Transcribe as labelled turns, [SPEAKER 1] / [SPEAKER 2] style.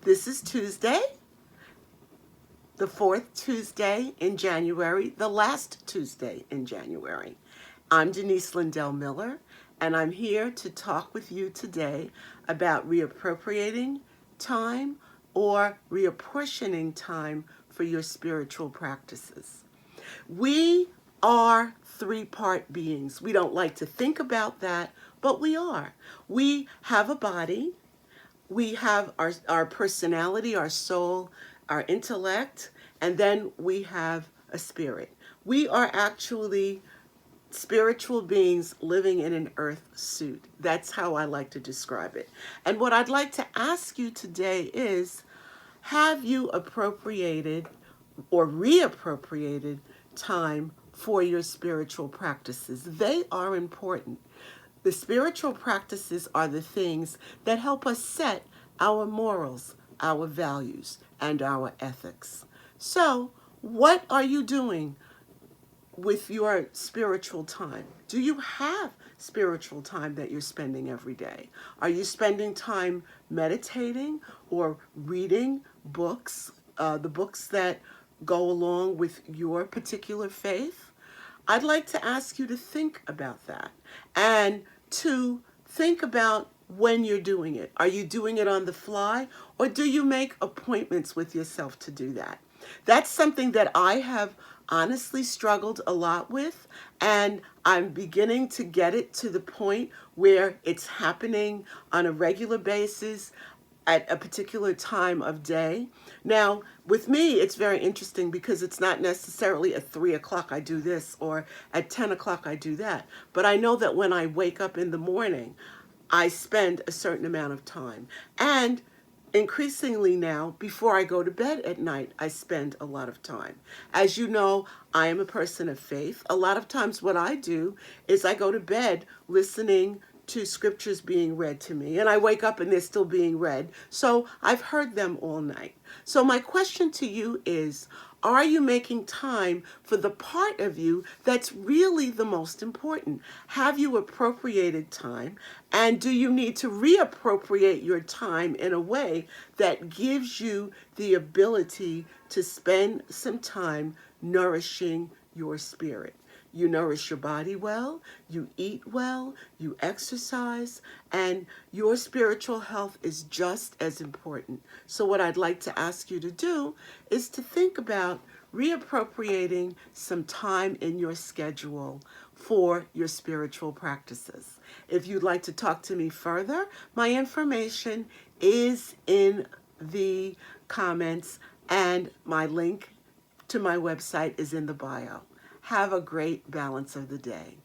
[SPEAKER 1] This is Tuesday, the fourth Tuesday in January, the last Tuesday in January. I'm Deniselyndelle Miller, and I'm here to talk with you today about reappropriating time or reapportioning time for your spiritual practices. We are three-part beings. We don't like to think about that, but we are. We have a body, we have our personality, our soul, our intellect, and then we have a spirit. We are actually spiritual beings living in an earth suit. That's how I like to describe it. And what I'd like to ask you today is, have you appropriated or reappropriated time for your spiritual practices? They are important. The spiritual practices are the things that help us set our morals, our values, and our ethics. So, what are you doing with your spiritual time? Do you have spiritual time that you're spending every day? Are you spending time meditating or reading books, the books that go along with your particular faith? I'd like to ask you to think about that and to think about when you're doing it. Are you doing it on the fly, or do you make appointments with yourself to do that? That's something that I have honestly struggled a lot with, and I'm beginning to get it to the point where it's happening on a regular basis at a particular time of day. Now, with me, it's very interesting because it's not necessarily at 3 o'clock I do this or at 10 o'clock I do that. But I know that when I wake up in the morning, I spend a certain amount of time. And increasingly now, before I go to bed at night, I spend a lot of time. As you know, I am a person of faith. A lot of times what I do is I go to bed listening to scriptures being read to me, and I wake up and they're still being read. So I've heard them all night. So my question to you is, are you making time for the part of you that's really the most important? Have you appropriated time? And do you need to reappropriate your time in a way that gives you the ability to spend some time nourishing your spirit? You nourish your body well, you eat well, you exercise, and your spiritual health is just as important. So what I'd like to ask you to do is to think about reappropriating some time in your schedule for your spiritual practices. If you'd like to talk to me further, my information is in the comments, and my link to my website is in the bio. Have a great balance of the day.